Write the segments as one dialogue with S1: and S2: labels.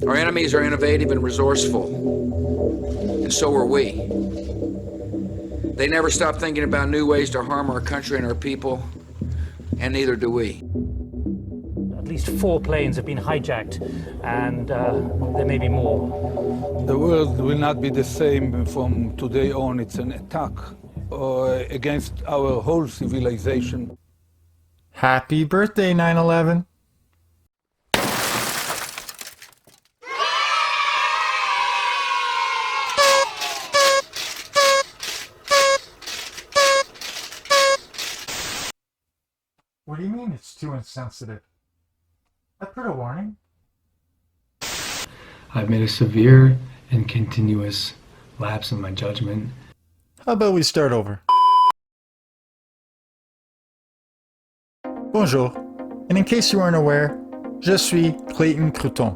S1: Our enemies are innovative and resourceful, and so are we. They never stop thinking about new ways to harm our country and our people, and neither do we.
S2: At least 4 planes have been hijacked, and there may be more.
S3: The world will not be the same from today on. It's an attack against our whole civilization.
S4: Happy birthday, 9/11. What do you mean it's too insensitive? I put a warning.
S5: I've made a severe and continuous lapse in my judgment.
S4: How about we start over? Bonjour, and in case you aren't aware, je suis Clayton Crouton.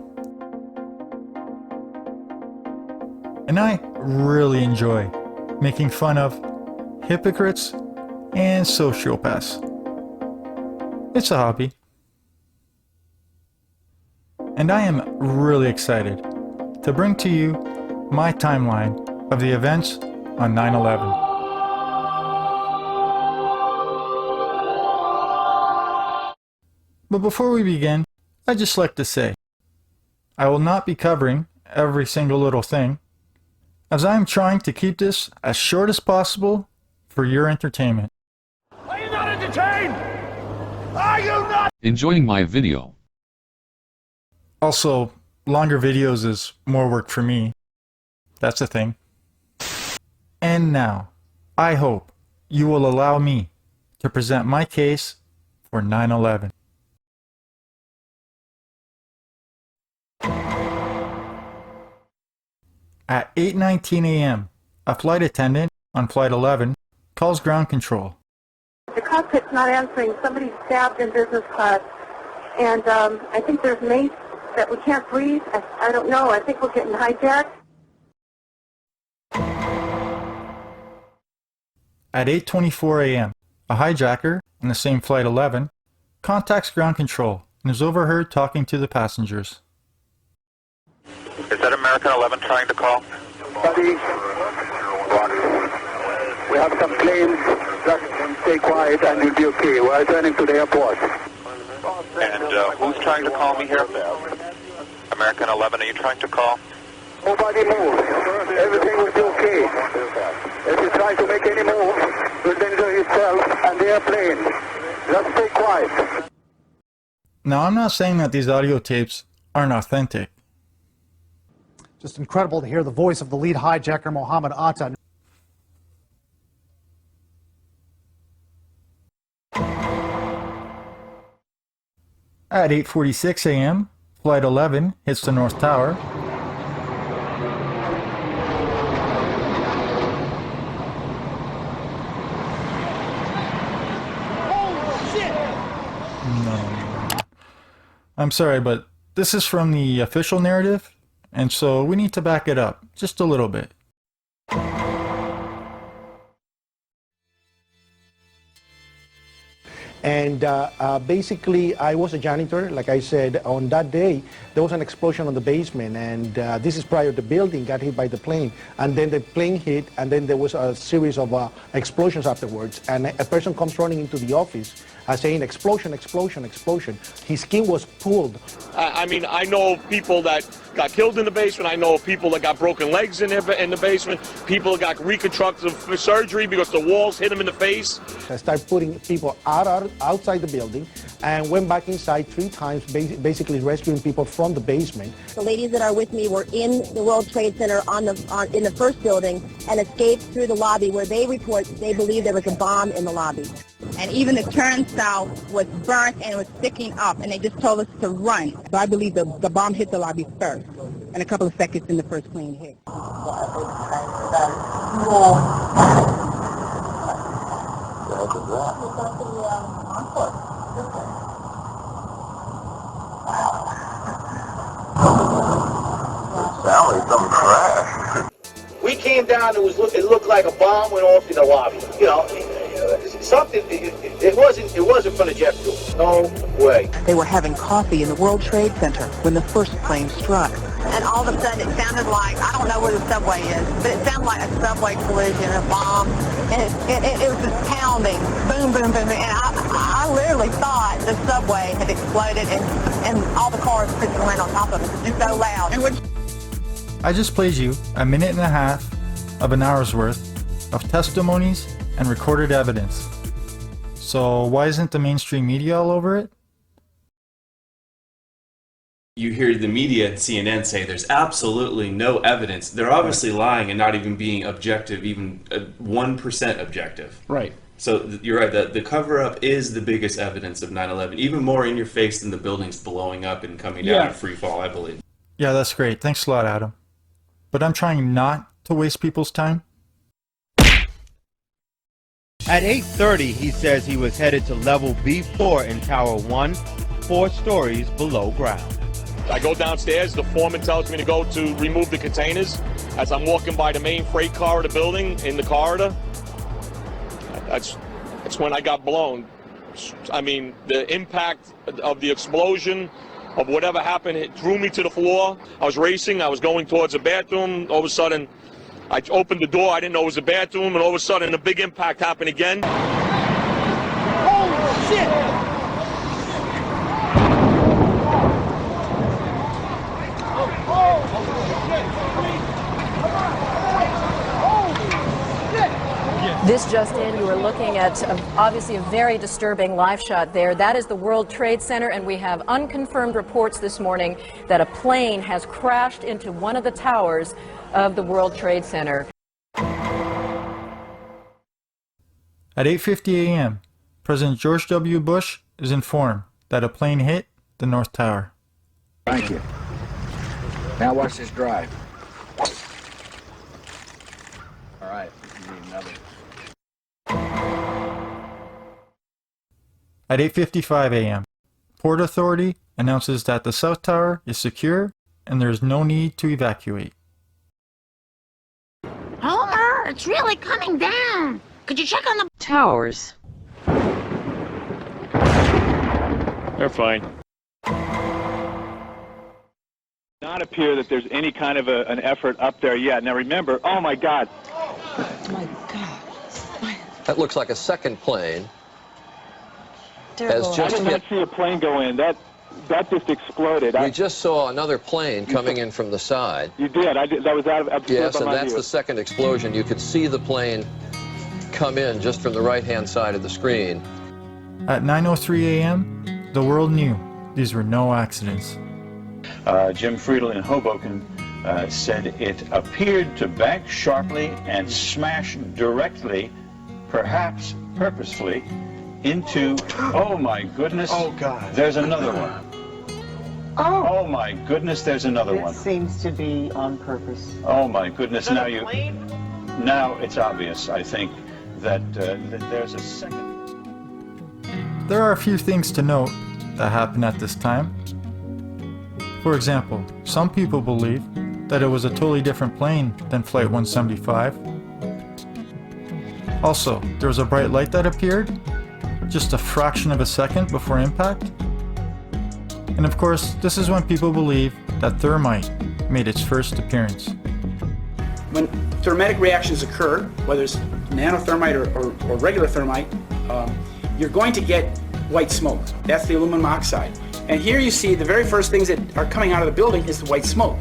S4: And I really enjoy making fun of hypocrites and sociopaths. It's a hobby. And I am really excited to bring to you my timeline of the events on 9/11. But before we begin, I'd just like to say, I will not be covering every single little thing, as I am trying to keep this as short as possible for your entertainment.
S6: Are you not entertained? Are you not
S7: enjoying my video?
S4: Also, longer videos is more work for me. That's a thing. And now, I hope you will allow me to present my case for 9/11. At 8:19 a.m., a flight attendant on Flight 11 calls ground control.
S8: The cockpit's not answering. Somebody's stabbed in business class. And I think there's mace that we can't breathe. I don't know. I think we're getting hijacked.
S4: At 8:24 a.m., a hijacker on the same Flight 11 contacts ground control and is overheard talking to the passengers.
S9: Is that American 11 trying to call?
S10: Buddy, we have some planes. Just stay quiet and you'll be okay. We're returning to the airport.
S9: And who's trying to call me here? American 11, are you trying to call?
S10: Nobody move. Everything will be okay. If you try to make any move, you'll injure yourself and the airplane. Just stay quiet.
S4: Now, I'm not saying that these audio tapes aren't authentic.
S11: Just incredible to hear the voice of the lead hijacker, Mohammed Atta.
S4: At 8:46 a.m., Flight 11 hits the North Tower. No. I'm sorry, but this is from the official narrative, and so we need to back it up just a little bit.
S11: And basically, I was a janitor. Like I said, on that day, there was an explosion on the basement, and this is prior to the building got hit by the plane. And then the plane hit, and then there was a series of explosions afterwards. And a person comes running into the office saying, explosion, explosion, explosion. His skin was pulled.
S6: I mean, I know people that got killed in the basement. I know people that got broken legs in the basement. People that got reconstructive surgery because the walls hit them in the face.
S11: I started putting people outside the building and went back inside 3 times, basically rescuing people from the basement.
S12: The ladies that are with me were in the World Trade Center in the first building and escaped through the lobby where they report they believe there was a bomb in the lobby.
S13: And even the turnstile was burnt and it was sticking up, and they just told us to run. So I believe the bomb hit the lobby first, and a couple of seconds in the first plane hit.
S10: Sound like some crash.
S6: We came down, it looked like a bomb went off in the lobby. You know, something, it wasn't from the jet fuel.
S10: No way.
S13: They were having coffee in the World Trade Center when the first plane struck. And all of a sudden it sounded like, I don't know where the subway is, but it sounded like a subway collision, a bomb. And it was just pounding, boom, boom, boom. And I literally thought the subway had exploded and all the cars pushing around on top of it. It was so loud.
S4: I just played you a minute and a half of an hour's worth of testimonies and recorded evidence. So why isn't the mainstream media all over it?
S7: You hear the media at CNN say there's absolutely no evidence. They're obviously lying and not even being objective, even 1% objective.
S14: Right.
S7: So you're right, the cover-up is the biggest evidence of 9/11, even more in your face than the buildings blowing up and coming down in free fall, I believe.
S4: Yeah, that's great. Thanks a lot, Adam. But I'm trying not to waste people's time.
S15: At 8:30, he says he was headed to level B4 in Tower 1, 4 stories below ground.
S6: I go downstairs, the foreman tells me to go to remove the containers. As I'm walking by the main freight car of the building, in the corridor, that's when I got blown. I mean, the impact of the explosion, of whatever happened, it threw me to the floor. I was racing, I was going towards the bathroom. All of a sudden, I opened the door, I didn't know it was a bathroom, and all of a sudden, a big impact happened again.
S15: Holy shit!
S16: This just in, you are looking at obviously a very disturbing live shot there. That is the World Trade Center, and we have unconfirmed reports this morning that a plane has crashed into one of the towers of the World Trade Center.
S4: At 8:50 a.m., President George W. Bush is informed that a plane hit the North Tower.
S1: Thank you. Now watch this drive. All right, we need another.
S4: At 8:55 a.m., Port Authority announces that the South Tower is secure and there is no need to evacuate.
S17: Homer, it's really coming down. Could you check on the towers?
S6: They're fine.
S18: Not appear that there's any kind of an effort up there yet. Now remember, oh my God.
S17: Oh my God.
S19: That looks like a second plane.
S18: I did not see a plane go in. That just exploded.
S19: We just saw another plane coming in from the side.
S18: You did. That was out of
S19: Yes, and that's the second explosion. You could see the plane come in just from the right-hand side of the screen.
S4: At 9:03 a.m., the world knew these were no accidents.
S20: Jim Friedel in Hoboken said it appeared to bank sharply and smash directly, perhaps purposefully, into, oh my goodness,
S18: oh God,
S20: there's another one. Oh my goodness, there's another one.
S21: It seems to be on purpose.
S20: Oh my goodness, now it's obvious, I think, that there's a second.
S4: There are a few things to note that happened at this time. For example, some people believe that it was a totally different plane than Flight 175. Also, there was a bright light that appeared just a fraction of a second before impact. And of course, this is when people believe that thermite made its first appearance.
S14: When thermatic reactions occur, whether it's nanothermite or regular thermite, you're going to get white smoke. That's the aluminum oxide. And here you see the very first things that are coming out of the building is the white smoke.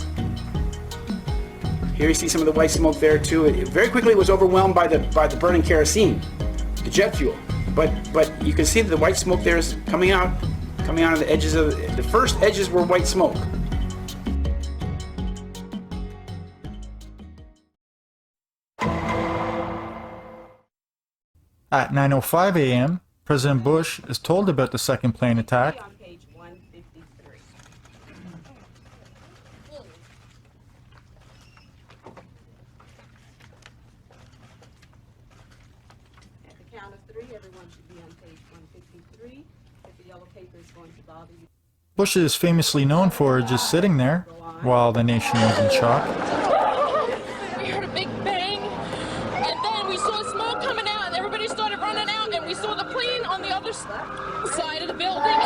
S14: Here you see some of the white smoke there too. It very quickly was overwhelmed by the burning kerosene, the jet fuel. But you can see that the white smoke there is coming out of the edges of the first edges were white smoke.
S4: At 9:05 a.m., President Bush is told about the second plane attack. Bush is famously known for just sitting there while the nation was in shock.
S17: We heard a big bang, and then we saw smoke coming out, and everybody started running out, and we saw the plane on the other side of the building.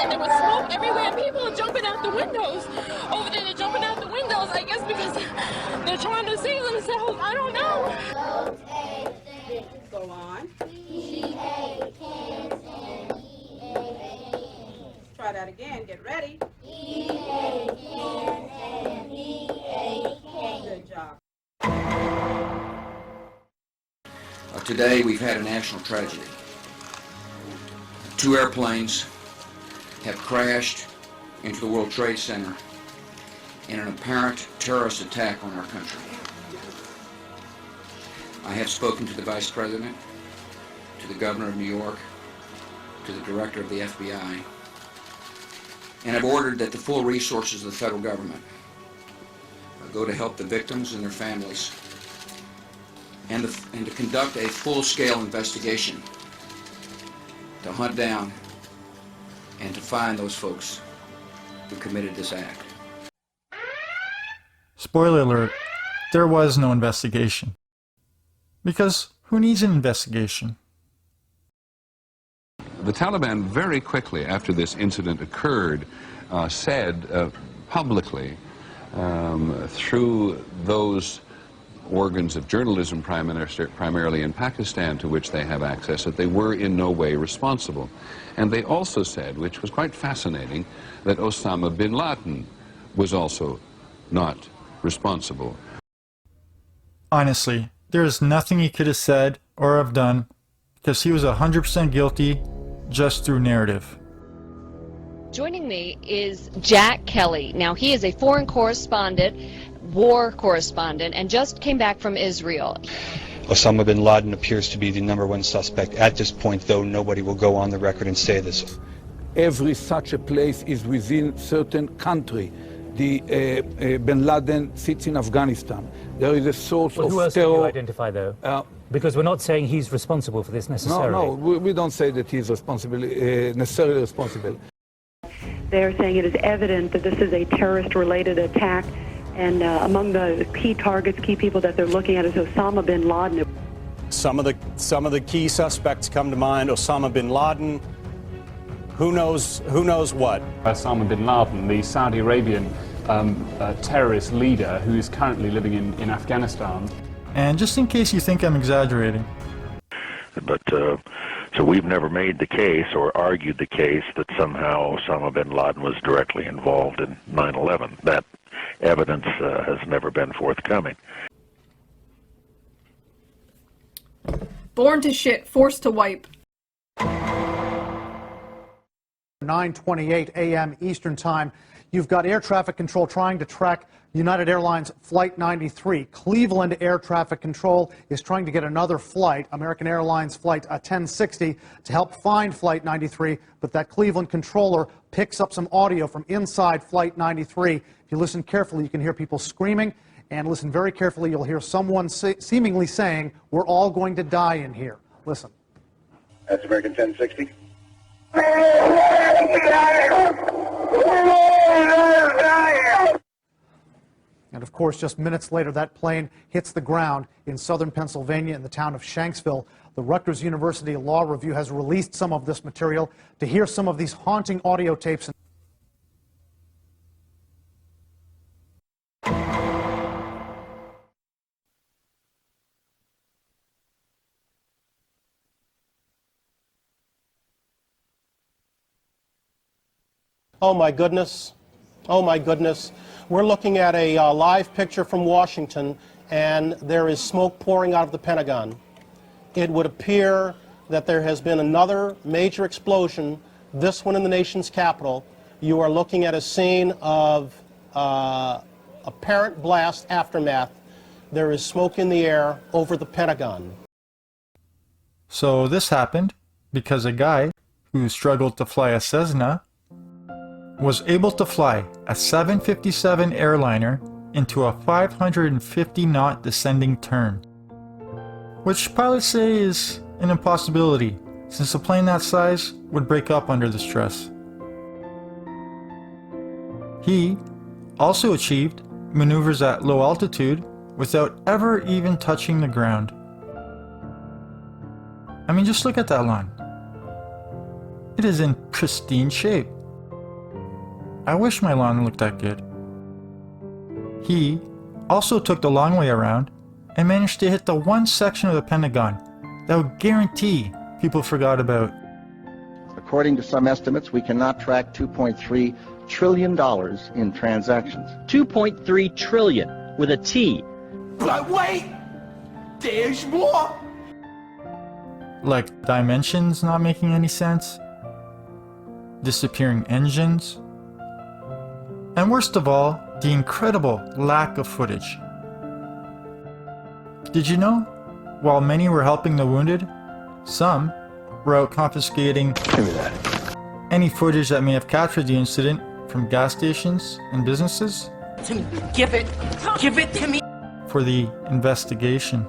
S2: just over there, they're jumping out the windows, I guess because they're trying to save themselves. I don't know. Go on. Try that again. Get ready. Good job.
S1: Today we've had a national tragedy. 2 airplanes have crashed into the World Trade Center in an apparent terrorist attack on our country. I have spoken to the Vice President, to the Governor of New York, to the Director of the FBI, and have ordered that the full resources of the federal government go to help the victims and their families, and to conduct a full-scale investigation to hunt down and to find those folks who committed this act.
S4: Spoiler alert, there was no investigation. Because who needs an investigation?
S22: The Taliban very quickly after this incident occurred said publicly through those organs of journalism primarily in Pakistan to which they have access that they were in no way responsible. And they also said, which was quite fascinating, that Osama bin Laden was also not responsible.
S4: Honestly, there is nothing he could have said or have done because he was 100% guilty just through narrative.
S23: Joining me is Jack Kelly. Now, he is a foreign correspondent, war correspondent, and just came back from Israel.
S24: Osama bin Laden appears to be the #1 suspect. At this point, though, nobody will go on the record and say this.
S3: Every such a place is within certain country. The bin Laden sits in Afghanistan. There is a source
S25: who
S3: of
S25: else
S3: terror.
S25: can you identify, though? Because we're not saying he's responsible for this necessarily.
S3: No, we don't say that he's necessarily responsible.
S26: They're saying it is evident that this is a terrorist-related attack, and among the key targets, key people that they're looking at is Osama bin Laden.
S27: Some of the key suspects come to mind: Osama bin Laden. Who knows what?
S28: Osama bin Laden, the Saudi Arabian terrorist leader who is currently living in Afghanistan.
S4: And just in case you think I'm exaggerating.
S29: But so we've never made the case or argued the case that somehow Osama bin Laden was directly involved in 9/11. That evidence has never been forthcoming.
S30: Born to shit, forced to wipe.
S31: 9:28 a.m. Eastern Time. You've got air traffic control trying to track United Airlines Flight 93. Cleveland Air Traffic Control is trying to get another flight, American Airlines Flight 1060, to help find Flight 93, but that Cleveland controller picks up some audio from inside Flight 93. If you listen carefully, you can hear people screaming, and listen very carefully, you'll hear someone seemingly saying, "We're all going to die in here." Listen.
S10: That's American 1060.
S31: And of course, just minutes later, that plane hits the ground in southern Pennsylvania in the town of Shanksville. The Rutgers University Law Review has released some of this material to hear some of these haunting audio tapes.
S32: Oh my goodness. Oh my goodness. We're looking at a live picture from Washington, and there is smoke pouring out of the Pentagon. It would appear that there has been another major explosion, this one in the nation's capital. You are looking at a scene of apparent blast aftermath. There is smoke in the air over the Pentagon.
S4: So this happened because a guy who struggled to fly a Cessna was able to fly a 757 airliner into a 550-knot descending turn, which pilots say is an impossibility since a plane that size would break up under the stress. He also achieved maneuvers at low altitude without ever even touching the ground. I mean, just look at that line. It is in pristine shape. I wish my lawn looked that good. He also took the long way around and managed to hit the one section of the Pentagon that would guarantee people forgot about.
S5: According to some estimates, we cannot track $2.3 trillion in transactions.
S6: 2.3 trillion with a T. But wait, there's more.
S4: Like dimensions not making any sense, disappearing engines, and worst of all, the incredible lack of footage. Did you know, while many were helping the wounded, some were out confiscating any footage that may have captured the incident from gas stations and businesses?
S6: Give it to me.
S4: For the investigation.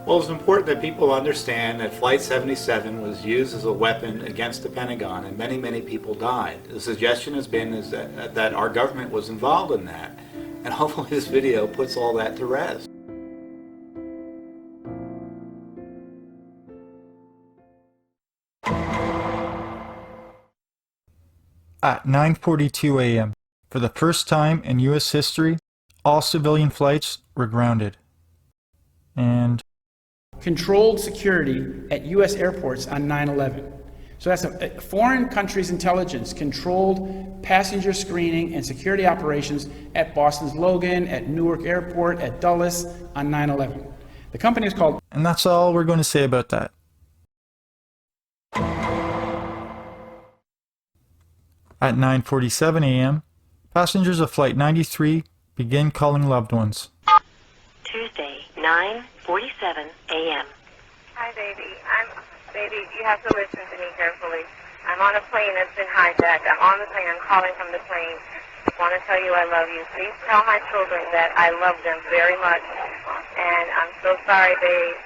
S7: Well, it's important that people understand that Flight 77 was used as a weapon against the Pentagon, and many, many people died. The suggestion has been that our government was involved in that, and hopefully this video puts all that to rest.
S4: At 9:42 a.m., for the first time in U.S. history, all civilian flights were grounded. And
S14: controlled security at U.S. airports on 9/11. So that's a foreign country's intelligence controlled passenger screening and security operations at Boston's Logan, at Newark Airport, at Dulles on 9/11. The company is called...
S4: And that's all we're going to say about that. At 9:47 a.m., passengers of Flight 93 begin calling loved ones.
S8: Tuesday, 9:47 a.m.
S9: Hi, baby. Baby, you have to listen to me carefully. I'm on a plane that's been hijacked. I'm on the plane. I'm calling from the plane. I want to tell you I love you. Please tell my children that I love them very much. And I'm so sorry, babe.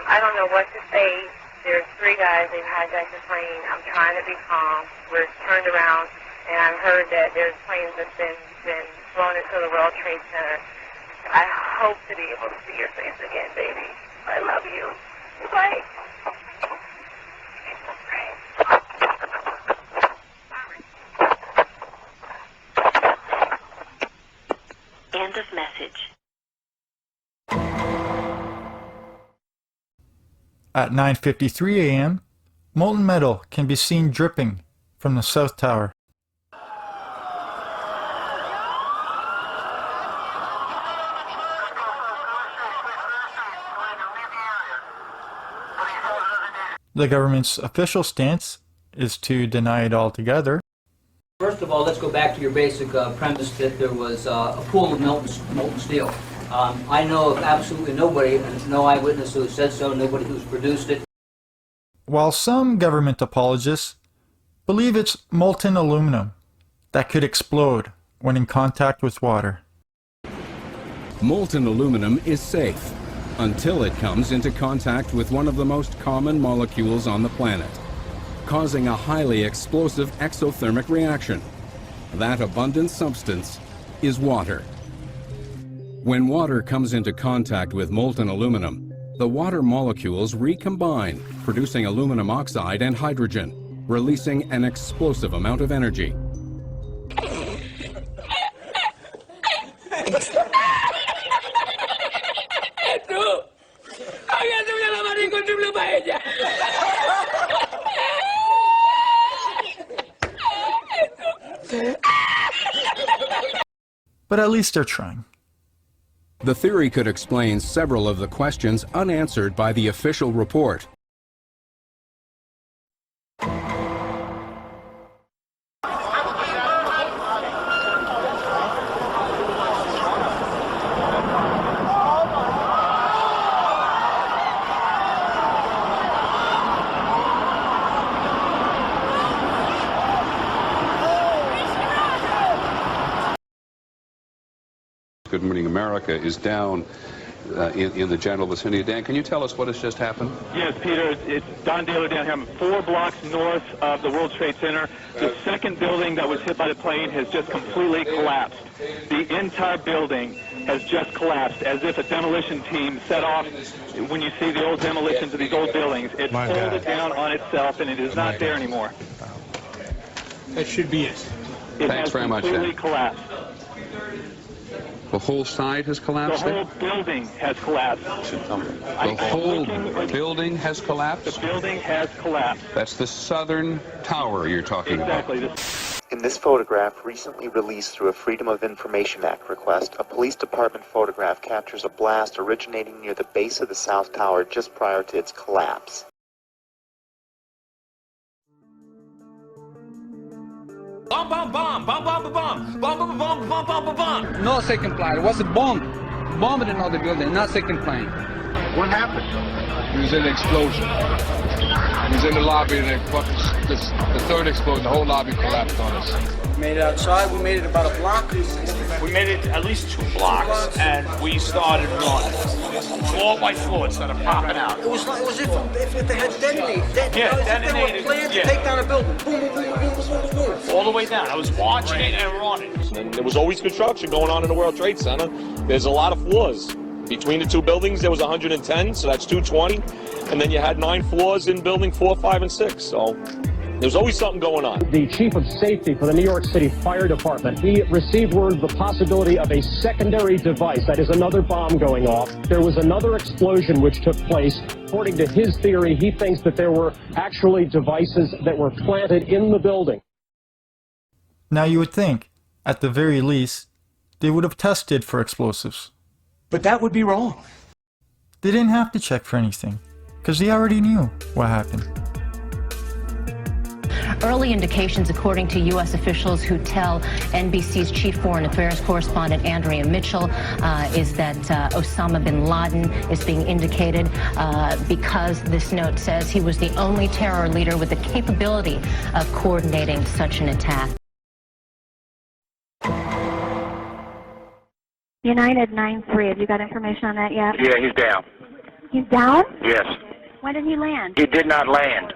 S9: I don't know what to say. There's 3 guys. They've hijacked the plane. I'm trying to be calm. We're turned around, and I've heard that there's planes that's been flown into the World Trade Center. I hope to be able to see your face again, baby. I love you. Bye.
S8: End of message.
S4: At 9:53 a.m., molten metal can be seen dripping from the South Tower. The government's official stance is to deny it altogether.
S11: First of all, let's go back to your basic premise that there was a pool of molten steel. I know of absolutely nobody, no eyewitness who said so, nobody who's produced it.
S4: While some government apologists believe it's molten aluminum that could explode when in contact with water.
S12: Molten aluminum is safe until it comes into contact with one of the most common molecules on the planet, causing a highly explosive exothermic reaction. That abundant substance is water. When water comes into contact with molten aluminum, the water molecules recombine, producing aluminum oxide and hydrogen, releasing an explosive amount of energy.
S4: But at least they're trying.
S12: The theory could explain several of the questions unanswered by the official report.
S22: Good Morning America is down in the general vicinity. Dan, can you tell us what has just happened?
S13: Yes, Peter, it's Don Daly down here. I'm 4 blocks north of the World Trade Center. The second building that was hit by the plane has just completely collapsed. The entire building has just collapsed, as if a demolition team set off. When you see the old demolitions of these old buildings, it folded down on itself, and it is not there anymore.
S1: That should be it.
S22: Thanks very much,
S13: completely
S22: Dan.
S13: collapsed.
S22: The whole side has
S13: The
S22: collapsed?
S13: whole building has collapsed.
S22: The whole building has collapsed?
S13: The building has collapsed.
S22: That's the southern tower you're talking
S13: Exactly.
S22: about.
S2: In this photograph, recently released through a Freedom of Information Act request, a police department photograph captures a blast originating near the base of the South Tower just prior to its collapse.
S15: Bomb, bomb, bomb, bomb, bomb, bomb, bomb, bomb, bomb, bomb, bomb, bomb, bomb.
S16: No second plane. It was a bomb. Bomb in another building, not second plane.
S15: What happened?
S16: It was an explosion. It was in the lobby, and the third explosion, the whole lobby collapsed on us.
S14: We made it outside. We made it about a block.
S15: We made it at least 2 blocks, and we started running. Floor by floor, it started popping out.
S14: It was if they had detonated.
S15: Yeah,
S14: detonated. They were planned to take down a building. Boom, boom, boom, boom, boom, boom, boom.
S15: All the way down. I was watching it and running.
S17: And there was always construction going on in the World Trade Center. There's a lot of floors. Between the 2 buildings, there was 110, so that's 220. And then you had 9 floors in building 4, 5, and 6. So there's always something going on.
S18: The chief of safety for the New York City Fire Department, he received word of the possibility of a secondary device, that is another bomb going off. There was another explosion which took place. According to his theory, he thinks that there were actually devices that were planted in the building.
S4: Now you would think, at the very least, they would have tested for explosives.
S1: But that would be wrong.
S4: They didn't have to check for anything, because they already knew what happened.
S19: Early indications, according to U.S. officials who tell NBC's chief foreign affairs correspondent Andrea Mitchell, is that Osama bin Laden is being indicated because this note says he was the only terror leader with the capability of coordinating such an attack.
S20: United 9-3, have you got information on that yet?
S10: Yeah, he's down.
S20: He's down?
S10: Yes.
S20: When did he land?
S10: He did not land.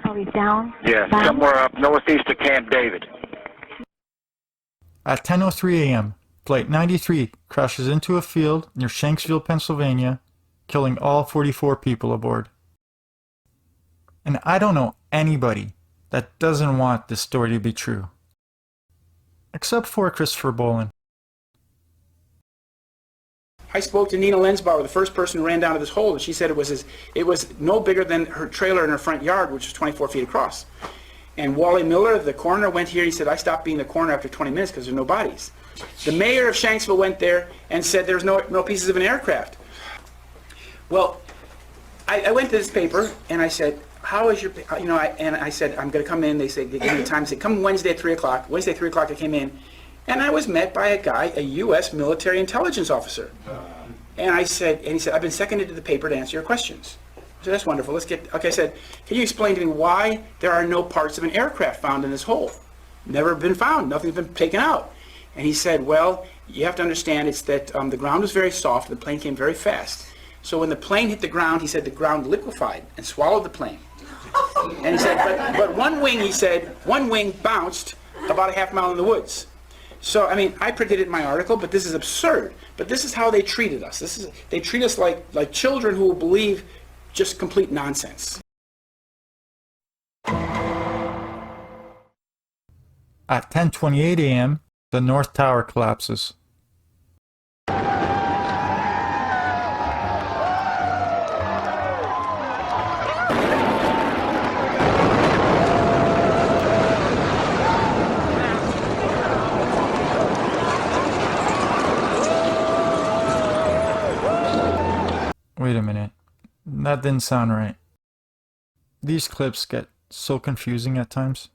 S20: Oh, he's down?
S10: Yeah, somewhere up northeast of Camp David.
S4: At 10:03 a.m., Flight 93 crashes into a field near Shanksville, Pennsylvania, killing all 44 people aboard. And I don't know anybody that doesn't want this story to be true. Except for Christopher Bolin.
S14: I spoke to Nina Lensbauer, the first person who ran down to this hole, and she said it was no bigger than her trailer in her front yard, which was 24 feet across. And Wally Miller, the coroner, went here. He said, I stopped being the coroner after 20 minutes because there's no bodies. The mayor of Shanksville went there and said there's no pieces of an aircraft. Well, I went to this paper, and I said, how is your, and I said, I'm going to come in. They said, they gave me time. They said, come Wednesday at 3 o'clock. Wednesday at 3 o'clock I came in. And I was met by a guy, a U.S. military intelligence officer. And he said, I've been seconded to the paper to answer your questions. I said, that's wonderful. Okay, I said, can you explain to me why there are no parts of an aircraft found in this hole? Never been found. Nothing's been taken out. And he said, well, you have to understand it's that the ground was very soft. The plane came very fast. So when the plane hit the ground, he said the ground liquefied and swallowed the plane. And he said, but one wing bounced about a half mile in the woods. So, I mean, I predicted in my article, but this is absurd. But this is how they treated us. They treat us like children who will believe just complete nonsense.
S4: At 10:28 a.m., the North Tower collapses. Wait a minute. That didn't sound right. These clips get so confusing at times.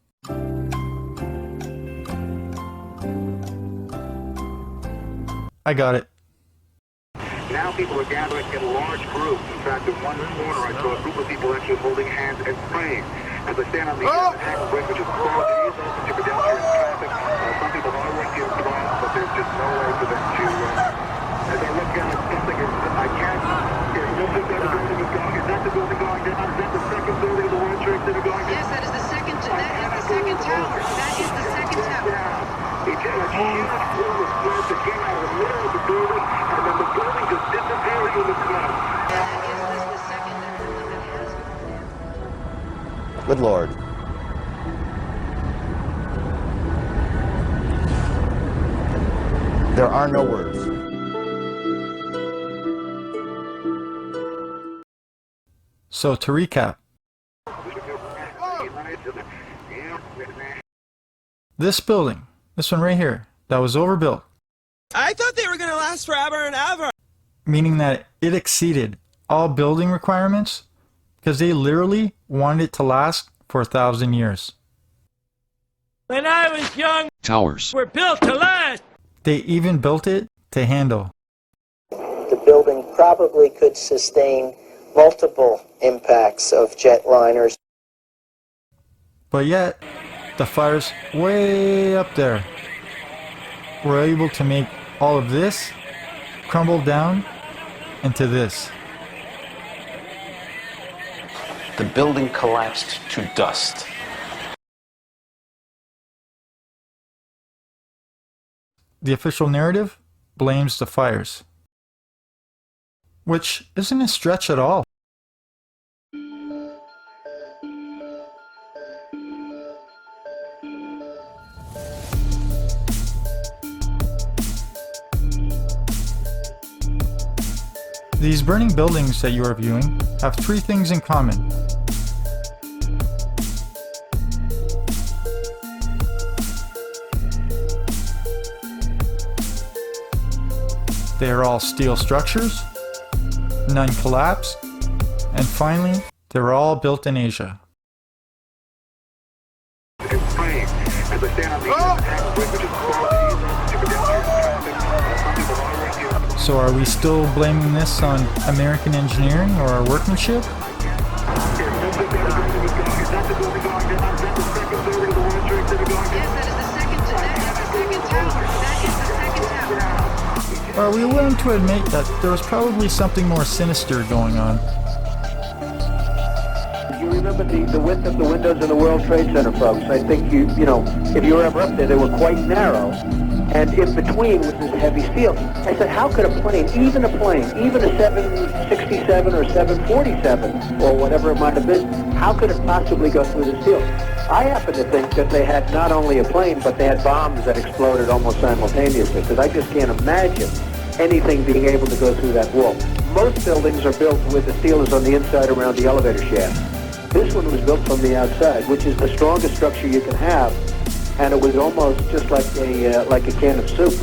S4: I got it.
S10: Now people are gathering in large groups. In fact, in one corner, I saw a group of people actually holding hands and praying. As I stand on the Manhattan Bridge, which is closed, it is open to pedestrian traffic. Some people are working across, but there's just no way for them to. As I look at it, something is. I can't. Is this the building is going? Is that the building going down? Is that the second building of the World Trade Center going down?
S21: Yes, that is the second. That is the second tower. That is the second tower.
S10: It had a huge plume of smoke that came out of the middle of the building, and then the building just disappeared in the smoke.
S23: Good Lord.
S3: There are no words.
S4: So to recap, this building, this one right here, that was overbuilt,
S5: I thought they were going to last forever and ever.
S4: meaning that it exceeded all building requirements because they literally wanted it to last for 1,000 years.
S5: When I was young,
S22: Towers
S5: were built to last.
S4: They even built it to handle.
S23: The building probably could sustain multiple impacts of jetliners.
S4: But yet, the fires way up there were able to make all of this crumble down into this.
S1: The building collapsed to dust.
S4: The official narrative blames the fires, which isn't a stretch at all. These burning buildings that you are viewing have three things in common. They are all steel structures, none collapsed, and finally, they're all built in Asia. So are we still blaming this on American engineering or our workmanship? Or are we willing to admit that there was probably something more sinister going on?
S24: You remember the width of the windows in the World Trade Center, folks. I think you know, if you were ever up there, they were quite narrow. And in between was this heavy steel. I said, how could a plane, even a 767 or 747, or whatever it might have been, how could it possibly go through the steel? I happen to think that they had not only a plane, but they had bombs that exploded almost simultaneously, because I just can't imagine anything being able to go through that wall. Most buildings are built with the steel is on the inside around the elevator shaft. This one was built from the outside, which is the strongest structure you can have, and it was almost just like a can of soup.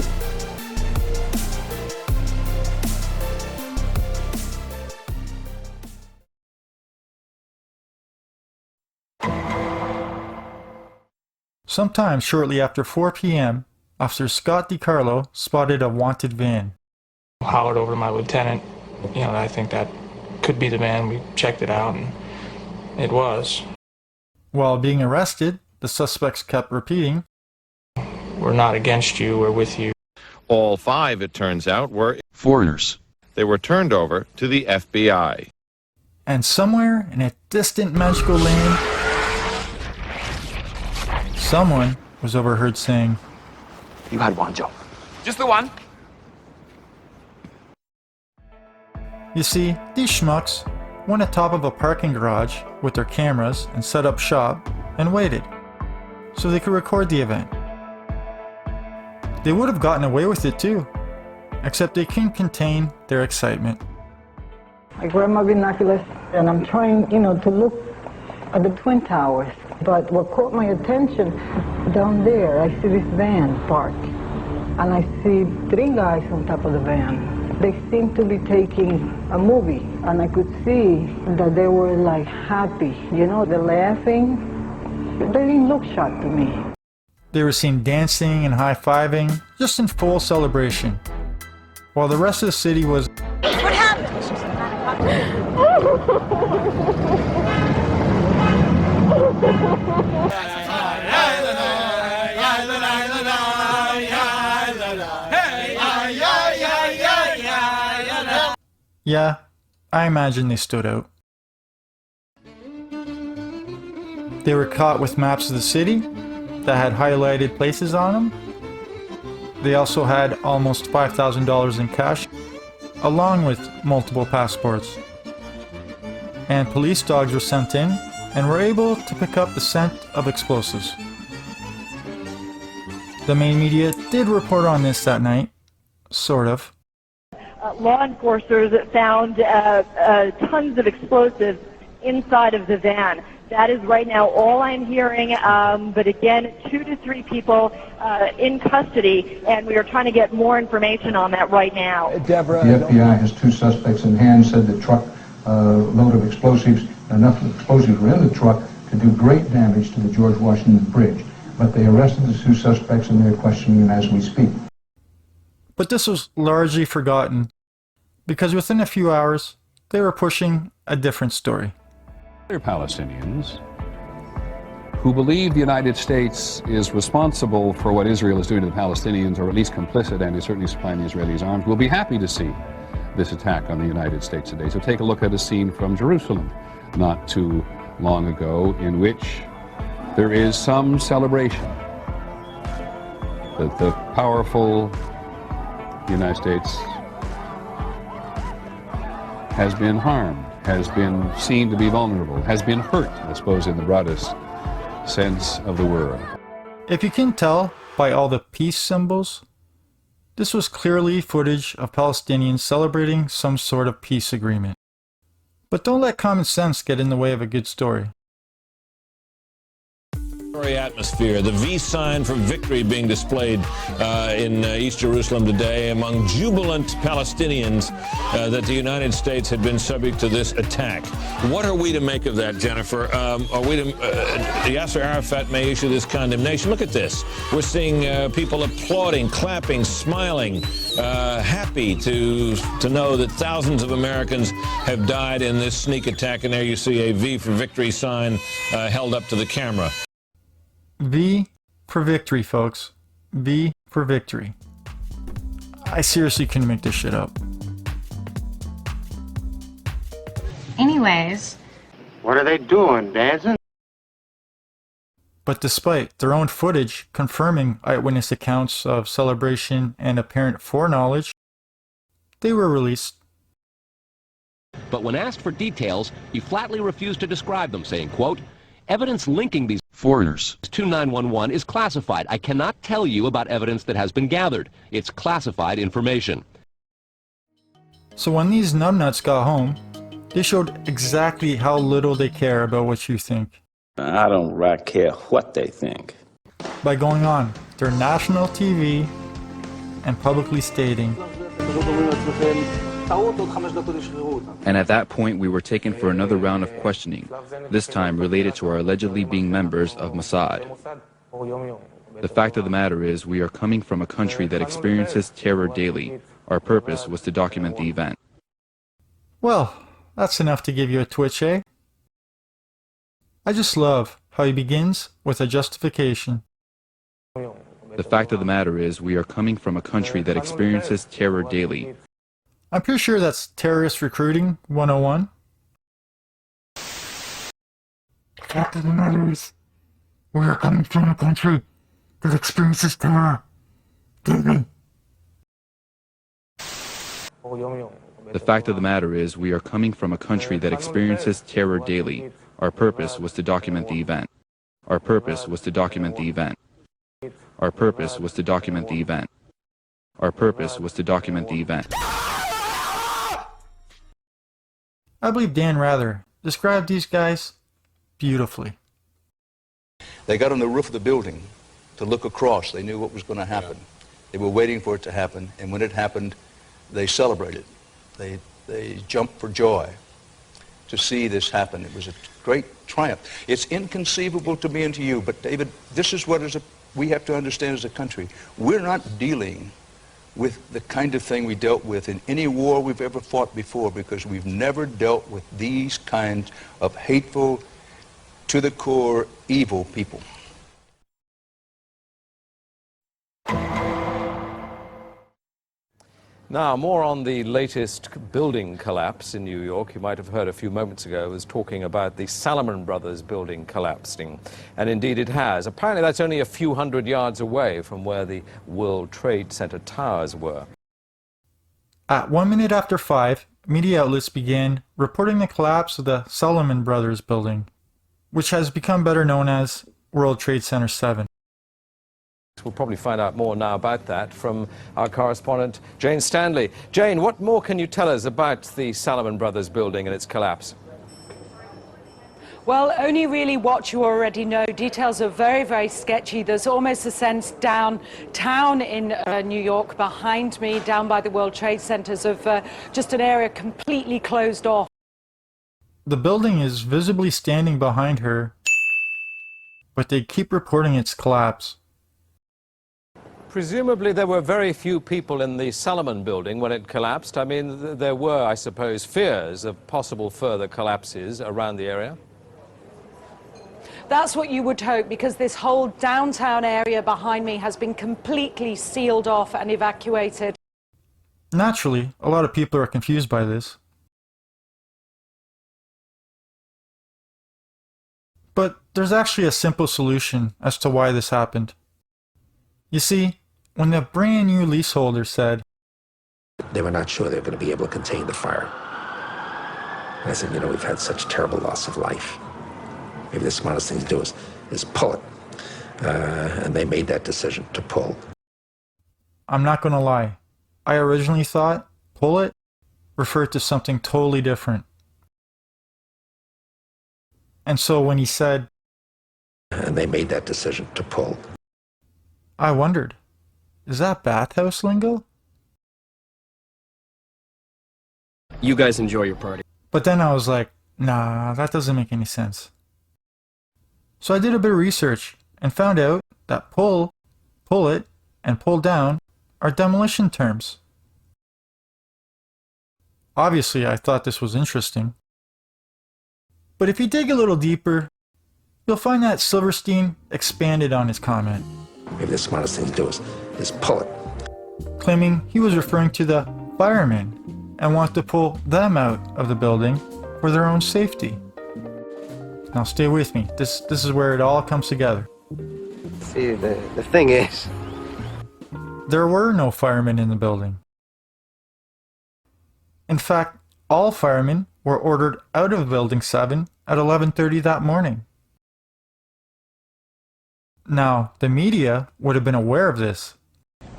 S4: Sometime shortly after 4 p.m., Officer Scott DiCarlo spotted a wanted van.
S25: Hollered over to my lieutenant, I think that could be the van. We checked it out, and it was.
S4: While being arrested, the suspects kept repeating,
S25: "We're not against you, we're with you."
S26: All 5, it turns out, were foreigners. They were turned over to the FBI.
S4: And somewhere in a distant magical land, someone was overheard saying,
S1: "You had one job. Just the one."
S4: You see, these schmucks went atop of a parking garage with their cameras and set up shop and waited so they could record the event. They would have gotten away with it too, except they couldn't contain their excitement.
S27: I grabbed my binoculars and I'm trying, to look at the Twin Towers. But what caught my attention, down there, I see this van parked. And I see 3 guys on top of the van. They seemed to be taking a movie. And I could see that they were like happy. They're laughing. They didn't look shocked to me.
S4: They were seen dancing and high-fiving, just in full celebration. While the rest of the city was...
S21: What happened?
S4: Yeah, I imagine they stood out. They were caught with maps of the city that had highlighted places on them. They also had almost $5,000 in cash, along with multiple passports. And police dogs were sent in and were able to pick up the scent of explosives. The main media did report on this that night, Sort of.
S3: Law enforcers found tons of explosives inside of the van. That is right now all I'm hearing, but again, 2 to 3 people in custody, and we are trying to get more information on that right now.
S6: Deborah, the FBI has 2 suspects in hand, said the truck load of explosives, enough explosives were in the truck to do great damage to the George Washington Bridge. But they arrested the 2 suspects and they're questioning them as we speak.
S4: But this was largely forgotten, because within a few hours, they were pushing a different story.
S22: Other Palestinians who believe the United States is responsible for what Israel is doing to the Palestinians, or at least complicit and is certainly supplying the Israelis arms, will be happy to see this attack on the United States today. So take a look at a scene from Jerusalem not too long ago in which there is some celebration that the powerful United States has been harmed, has been seen to be vulnerable, has been hurt, I suppose, in the broadest sense of the word.
S4: If you can tell by all the peace symbols, this was clearly footage of Palestinians celebrating some sort of peace agreement. But don't let common sense get in the way of a good story.
S26: Atmosphere, the V sign for victory being displayed in East Jerusalem today among jubilant Palestinians that the United States had been subject to this attack. What are we to make of that, Jennifer? Are we to, Yasser Arafat may issue this condemnation. Look at this. We're seeing people applauding, clapping, smiling, happy to know that thousands of Americans have died in this sneak attack, and there you see a V for victory sign held up to the camera.
S4: V for victory, folks. V for victory. I seriously couldn't make this shit up.
S7: Anyways.
S8: What are they doing, dancing?
S4: But despite their own footage confirming eyewitness accounts of celebration and apparent foreknowledge, they were released.
S9: But when asked for details, he flatly refused to describe them, saying, quote, "Evidence linking these foreigners to 911 is classified. I cannot tell you about evidence that has been gathered. It's classified information."
S4: So when these numbnuts got home, they showed exactly how little they care about what you think.
S11: I don't right care what they think.
S4: By going on their national TV and publicly stating,
S12: and at that point we were taken for another round of questioning, this time related to our allegedly being members of Mossad. The fact of the matter is we are coming from a country that experiences terror daily. Our purpose was to document the event.
S4: Well, that's enough to give you a twitch, eh? I just love how he begins with a justification.
S12: The fact of the matter is we are coming from a country that experiences terror daily.
S4: I'm pretty sure that's terrorist recruiting 101. The fact of the matter is, we are coming from a country that experiences terror daily.
S12: The fact of the matter is we are coming from a country that experiences terror daily. Our purpose was to document the event. Our purpose was to document the event. Our purpose was to document the event. Our purpose was to document the event.
S4: I believe Dan Rather described these guys beautifully.
S28: They got on the roof of the building to look across. They knew what was going to happen. They were waiting for it to happen, and when it happened, they celebrated. They jumped for joy to see this happen. It was a great triumph. It's inconceivable to me and to you, but David, this is what we have to understand as a country. We're not dealing with the kind of thing we dealt with in any war we've ever fought before, because we've never dealt with these kinds of hateful, to the core, evil people.
S29: Now, more on the latest building collapse in New York. You might have heard a few moments ago I was talking about the Salomon Brothers building collapsing. And indeed it has. Apparently that's only a few hundred yards away from where the World Trade Center towers were.
S4: At 1 minute after 5, media outlets began reporting the collapse of the Salomon Brothers building, which has become better known as World Trade Center 7.
S29: We'll probably find out more now about that from our correspondent, Jane Stanley. Jane, what more can you tell us about the Salomon Brothers building and its collapse?
S2: Well, only really what you already know. Details are very, very sketchy. There's almost a sense downtown in New York behind me, down by the World Trade Centers, of just an area completely closed off.
S4: The building is visibly standing behind her, but they keep reporting its collapse.
S29: Presumably there were very few people in the Salomon building when it collapsed. I mean, there were, I suppose, fears of possible further collapses around the area.
S2: That's what you would hope, because this whole downtown area behind me has been completely sealed off and evacuated.
S4: Naturally, a lot of people are confused by this. But there's actually a simple solution as to why this happened. You see, when the brand new leaseholder said
S7: they were not sure they were going to be able to contain the fire. And I said, you know, we've had such terrible loss of life. Maybe the smartest thing to do is pull it. And they made that decision to pull.
S4: I'm not going to lie. I originally thought pull it referred to something totally different. And so when he said,
S7: and they made that decision to pull,
S4: I wondered, is that bathhouse lingo?
S13: You guys enjoy your party.
S4: But then I was like, nah, that doesn't make any sense. So I did a bit of research and found out that pull it, and pull down are demolition terms. Obviously, I thought this was interesting. But if you dig a little deeper, you'll find that Silverstein expanded on his comment.
S7: Maybe the smartest thing to do is pull it.
S4: Claiming he was referring to the firemen and want to pull them out of the building for their own safety. Now stay with me. This is where it all comes together.
S13: See, the thing is,
S4: there were no firemen in the building. In fact, all firemen were ordered out of Building 7 at 11:30 that morning. Now, the media would have been aware of this.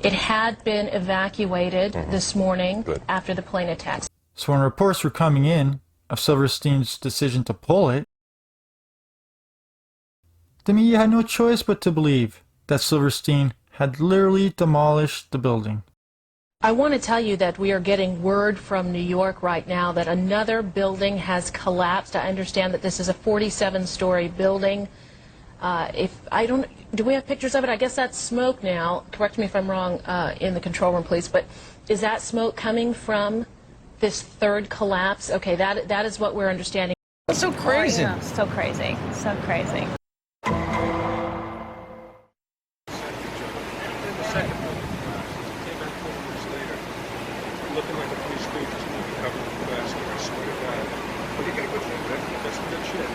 S15: It had been evacuated this morning after the plane attacks.
S4: So when reports were coming in of Silverstein's decision to pull it, the media had no choice but to believe that Silverstein had literally demolished the building.
S15: I want to tell you that we are getting word from New York right now that another building has collapsed. I understand that this is a 47-story building. Do we have pictures of it? I guess that's smoke now. Correct me if I'm wrong in the control room, please. But is that smoke coming from this third collapse? Okay, that is what we're understanding.
S29: That's so crazy.
S15: Oh, yeah. So crazy. So crazy.
S10: Looking like a police dude just moving covered with plastic, I swear to God. But you got a good thing, man. That's some good shit.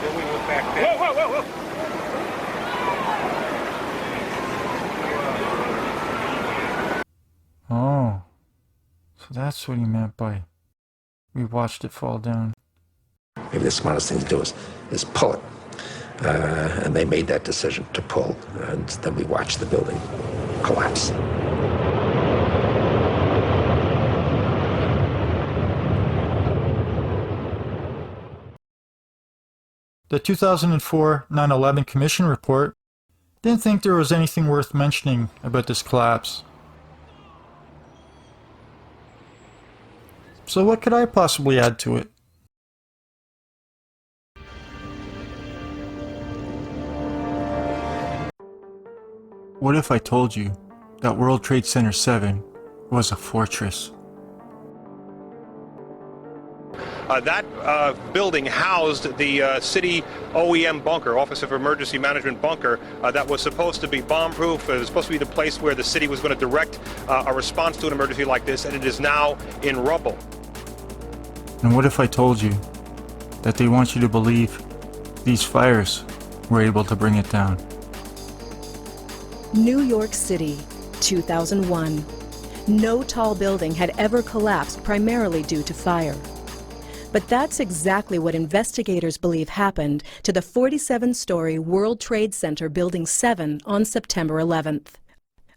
S10: Then we went back there. Whoa, whoa, whoa, whoa!
S4: Oh, so that's what he meant by we watched it fall down.
S7: Maybe the smartest thing to do is pull it. And they made that decision to pull, and then we watched the building collapse.
S4: The 2004 9/11 Commission report didn't think there was anything worth mentioning about this collapse. So what could I possibly add to it? What if I told you that World Trade Center 7 was a fortress?
S16: That building housed the city OEM bunker, Office of Emergency Management bunker, that was supposed to be bomb-proof. It was supposed to be the place where the city was going to direct a response to an emergency like this, and it is now in rubble.
S4: And what if I told you that they want you to believe these fires were able to bring it down?
S17: New York City, 2001. No tall building had ever collapsed primarily due to fire. But that's exactly what investigators believe happened to the 47-story World Trade Center Building 7 on September 11th.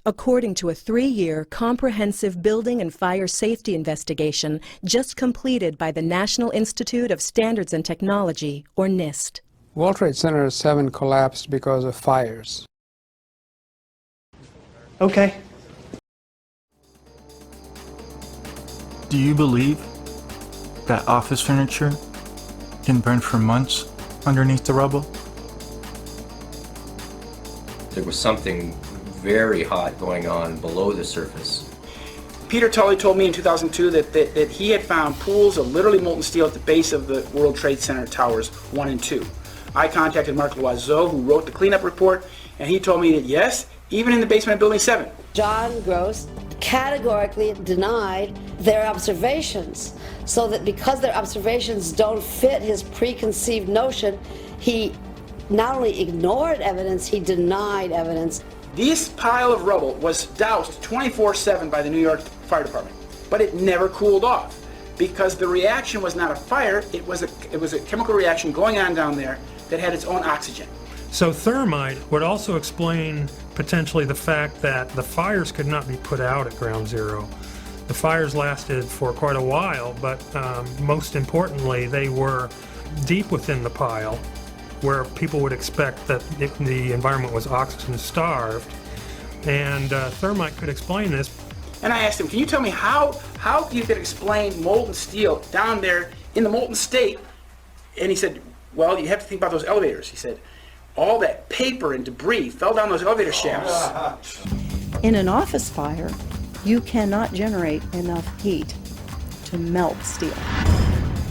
S17: According to a 3-year comprehensive building and fire safety investigation just completed by the National Institute of Standards and Technology, or NIST.
S1: World Trade Center 7 collapsed because of fires.
S5: Okay.
S4: Do you believe that office furniture can burn for months underneath the rubble?
S14: There was something very hot going on below the surface.
S5: Peter Tully told me in 2002 that he had found pools of literally molten steel at the base of the World Trade Center towers 1 and 2. I contacted Mark Loiseau, who wrote the cleanup report, and he told me that yes, even in the basement of Building 7.
S18: John Gross categorically denied their observations, so that because their observations don't fit his preconceived notion, he not only ignored evidence, he denied evidence.
S5: This pile of rubble was doused 24/7 by the New York Fire Department, but it never cooled off because the reaction was not a fire, it was a chemical reaction going on down there that had its own oxygen.
S19: So thermite would also explain potentially the fact that the fires could not be put out at ground zero. The fires lasted for quite a while, but most importantly, they were deep within the pile, where people would expect that the environment was oxygen starved, and thermite could explain this.
S5: And I asked him, can you tell me how you could explain molten steel down there in the molten state? And he said, well, you have to think about those elevators. He said, all that paper and debris fell down those elevator shafts.
S20: In an office fire, you cannot generate enough heat to melt steel.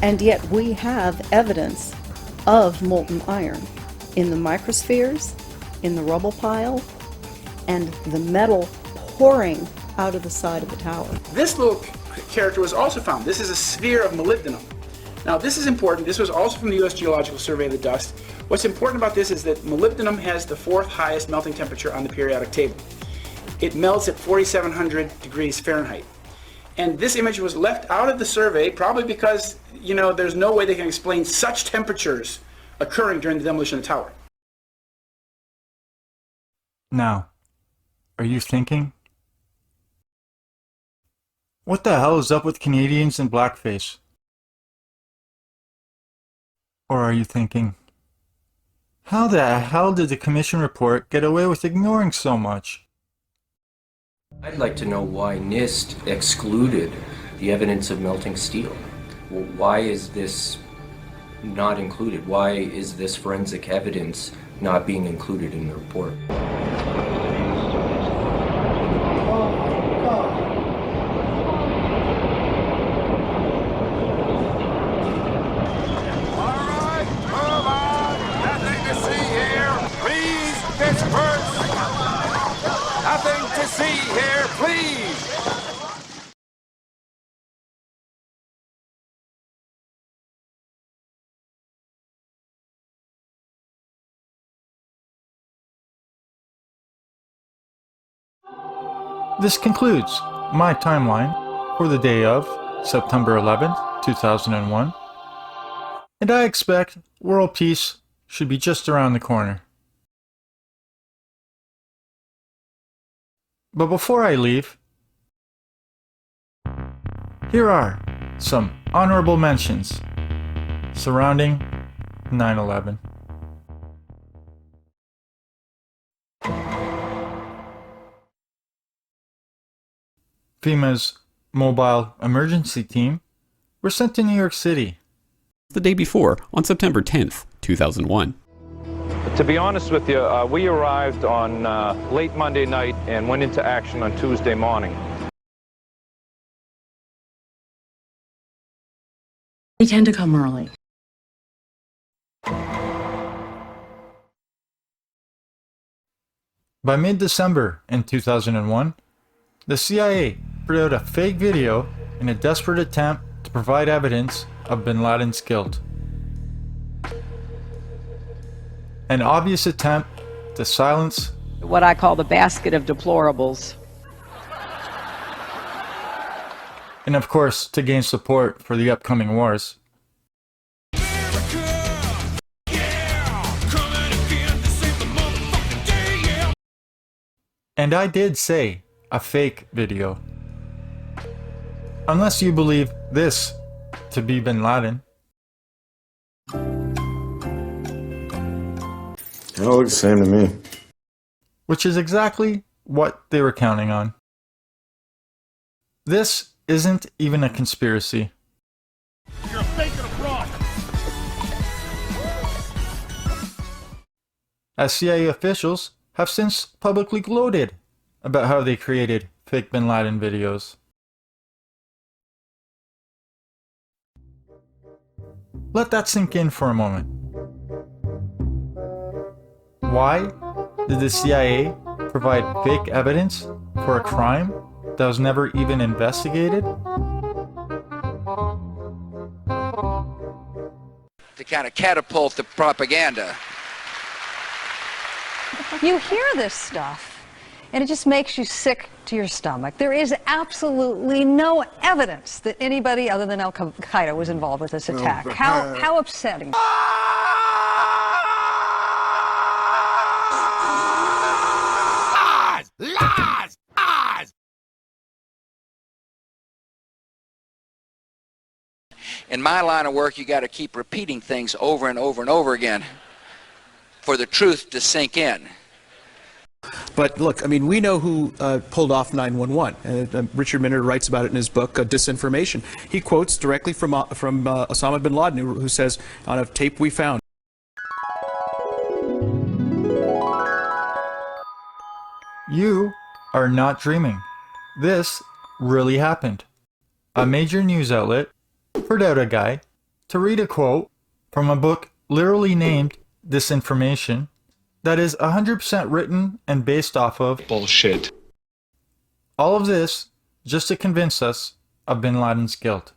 S20: And yet we have evidence of molten iron in the microspheres, in the rubble pile, and the metal pouring out of the side of the tower.
S5: This little character was also found. This is a sphere of molybdenum. Now this is important. This was also from the U.S. Geological Survey of the Dust. What's important about this is that molybdenum has the 4th highest melting temperature on the periodic table. It melts at 4,700 degrees Fahrenheit. And this image was left out of the survey probably because, you know, there's no way they can explain such temperatures occurring during the demolition of the tower.
S4: Now, are you thinking? What the hell is up with Canadians in blackface? Or are you thinking, how the hell did the commission report get away with ignoring so much?
S14: I'd like to know why NIST excluded the evidence of melting steel. Why is this not included? Why is this forensic evidence not being included in the report?
S10: Nothing to see here, please!
S4: This concludes my timeline for the day of September 11th, 2001. And I expect world peace should be just around the corner. But before I leave, here are some honorable mentions surrounding 9/11. FEMA's mobile emergency team were sent to New York City
S23: the day before, on September 10th, 2001.
S24: To be honest with you, we arrived on late Monday night and went into action on Tuesday morning.
S25: They tend to come early.
S4: By mid-December in 2001, the CIA put out a fake video in a desperate attempt to provide evidence of bin Laden's guilt. An obvious attempt to silence
S30: what I call the basket of deplorables.
S4: And of course, to gain support for the upcoming wars. And I did say a fake video. Unless you believe this to be bin Laden.
S3: It all looks the same to me.
S4: Which is exactly what they were counting on. This isn't even a conspiracy.
S6: You're a fake and a fraud.
S4: As CIA officials have since publicly gloated about how they created fake bin Laden videos. Let that sink in for a moment. Why did the CIA provide fake evidence for a crime that was never even investigated?
S8: To kind of catapult the propaganda.
S9: You hear this stuff, and it just makes you sick to your stomach. There is absolutely no evidence that anybody other than Al-Qaeda was involved with this attack. How upsetting.
S8: Lies! Lies! In my line of work, you got to keep repeating things over and over and over again for the truth to sink in.
S11: But look, I mean, we know who pulled off 9/11. Richard Minner writes about it in his book, Disinformation. He quotes directly from Osama bin Laden, who says on a tape we found.
S4: You are not dreaming. This really happened. A major news outlet put out a guy to read a quote from a book literally named Disinformation that is 100% written and based off of bullshit. All of this just to convince us of bin Laden's guilt.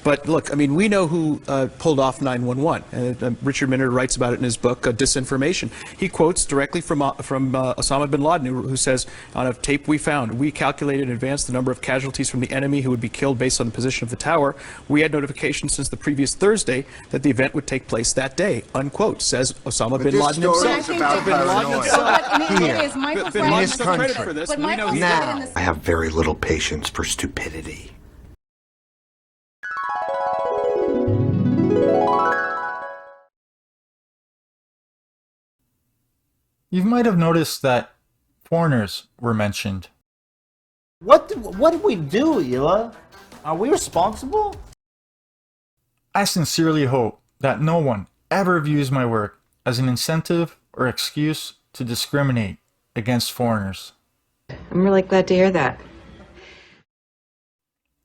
S11: But look, I mean, we know who pulled off 9/11. Richard Minner writes about it in his book, Disinformation. He quotes directly from Osama bin Laden, who says on a tape we found, we calculated in advance the number of casualties from the enemy who would be killed based on the position of the tower. We had notification since the previous Thursday that the event would take place that day, unquote, says Osama bin Laden himself.
S12: Bin Laden himself.
S11: Bin Laden's the credit for this.
S12: Now, I have very little patience for stupidity.
S4: You might have noticed that foreigners were mentioned.
S21: What did we do, Ela? Are we responsible?
S4: I sincerely hope that no one ever views my work as an incentive or excuse to discriminate against foreigners.
S22: I'm really glad to hear that.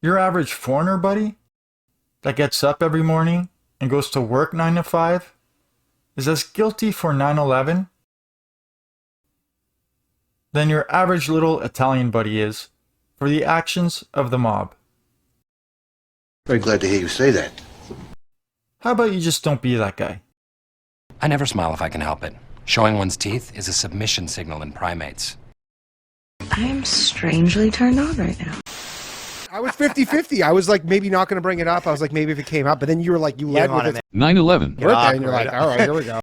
S4: Your average foreigner, buddy, that gets up every morning and goes to work 9 to 5, is as guilty for 9/11 than your average little Italian buddy is for the actions of the mob.
S12: Very glad to hear you say that.
S4: How about you just don't be that guy?
S26: I never smile if I can help it. Showing one's teeth is a submission signal in primates.
S22: I am strangely turned on right now.
S27: I was 50-50. I was like, maybe not going to bring it up. I was like, maybe if it came up. But then you were like, you led with it.
S23: 9/11.
S27: And you're like, all right, here we go.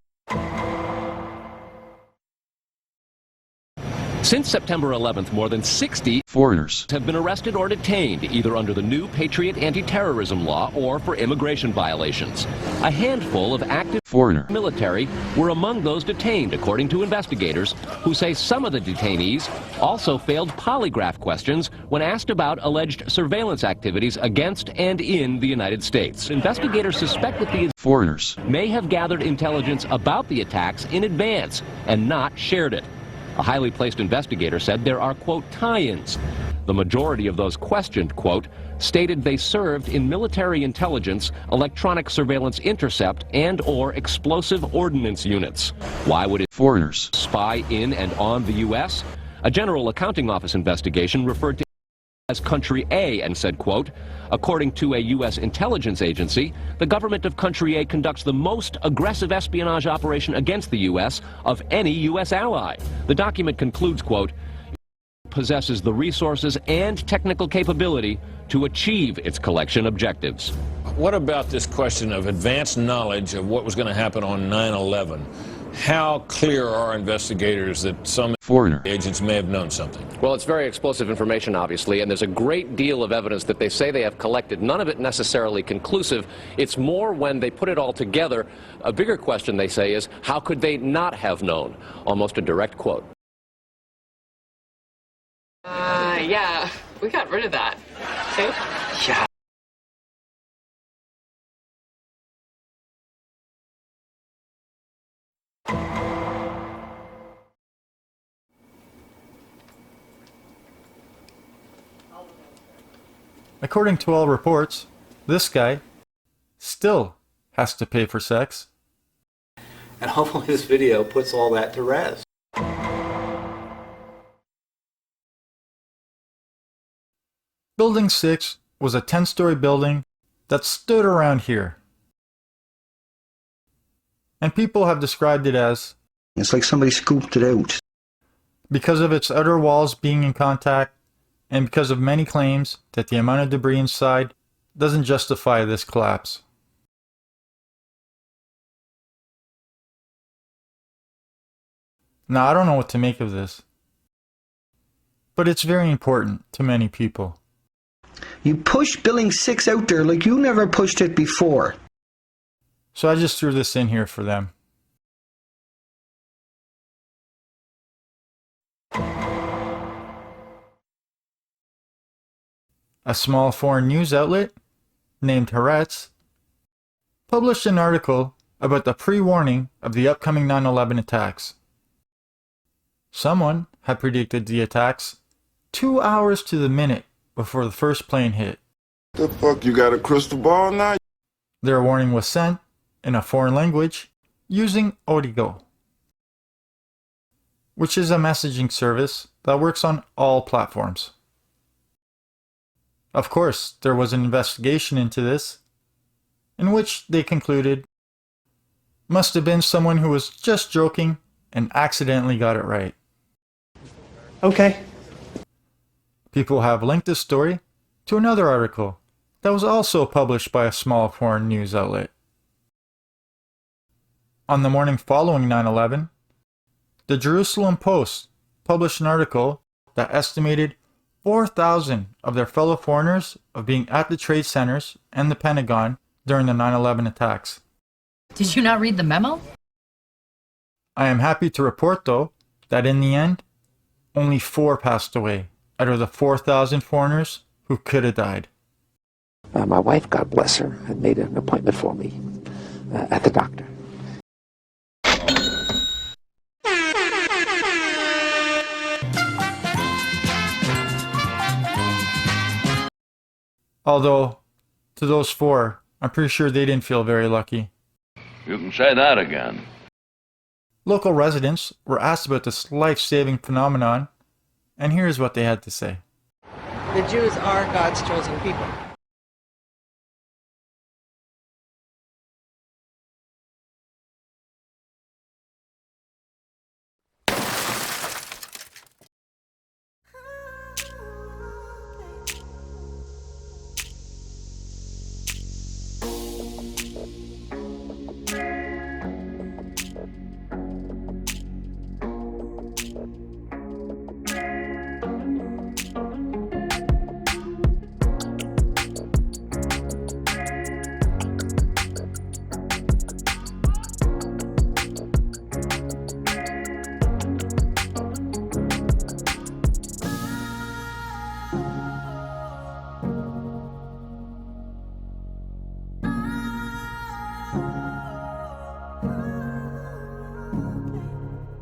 S31: Since September 11th, more than 60
S23: foreigners
S31: have been arrested or detained, either under the new Patriot anti-terrorism law or for immigration violations. A handful of active
S23: foreigner
S31: military were among those detained, according to investigators, who say some of the detainees also failed polygraph questions when asked about alleged surveillance activities against and in the United States. Investigators suspect that the
S23: foreigners
S31: may have gathered intelligence about the attacks in advance and not shared it. A highly placed investigator said there are, quote, tie-ins. The majority of those questioned, quote, stated they served in military intelligence, electronic surveillance intercept, and or explosive ordnance units. Why would it
S23: foreigners
S31: spy in and on the U.S.? A General Accounting Office investigation referred to as Country A and said, quote, according to a U.S. intelligence agency, the government of Country A conducts the most aggressive espionage operation against the U.S. of any U.S. ally. The document concludes, quote, possesses the resources and technical capability to achieve its collection objectives.
S32: What about this question of advanced knowledge of what was going to happen on 9/11?
S6: How clear are investigators that some
S1: foreigner
S6: agents may have known something?
S31: Well, it's very explosive information, obviously, and there's a great deal of evidence that they say they have collected. None of it necessarily conclusive. It's more when they put it all together. A bigger question, they say, is how could they not have known? Almost a direct quote.
S22: Yeah, we got rid of that. Okay?
S31: Yeah.
S4: According to all reports, this guy still has to pay for sex.
S21: And hopefully this video puts all that to rest.
S4: Building 6 was a 10-story building that stood around here. And people have described it as,
S12: it's like somebody scooped it out.
S4: Because of its outer walls being in contact, and because of many claims that the amount of debris inside doesn't justify this collapse. Now, I don't know what to make of this, but it's very important to many people.
S12: You pushed Building 6 out there like you never pushed it before.
S4: So I just threw this in here for them. A small foreign news outlet named Haaretz published an article about the pre-warning of the upcoming 9/11 attacks. Someone had predicted the attacks 2 hours to the minute before the first plane hit.
S3: The fuck, you got a crystal ball now?
S4: Their warning was sent in a foreign language using ODIGO, which is a messaging service that works on all platforms. Of course, there was an investigation into this, in which they concluded must have been someone who was just joking and accidentally got it right.
S21: Okay.
S4: People have linked this story to another article that was also published by a small foreign news outlet. On the morning following 9/11, the Jerusalem Post published an article that estimated 4,000 of their fellow foreigners of being at the trade centers and the Pentagon during the 9/11 attacks.
S25: Did you not read the memo?
S4: I am happy to report, though, that in the end, only 4 passed away out of the 4,000 foreigners who could have died.
S2: My wife, God bless her, had made an appointment for me at the doctor.
S4: Although, to those 4, I'm pretty sure they didn't feel very lucky.
S7: You can say that again.
S4: Local residents were asked about this life-saving phenomenon, and here's what they had to say.
S13: The Jews are God's chosen people.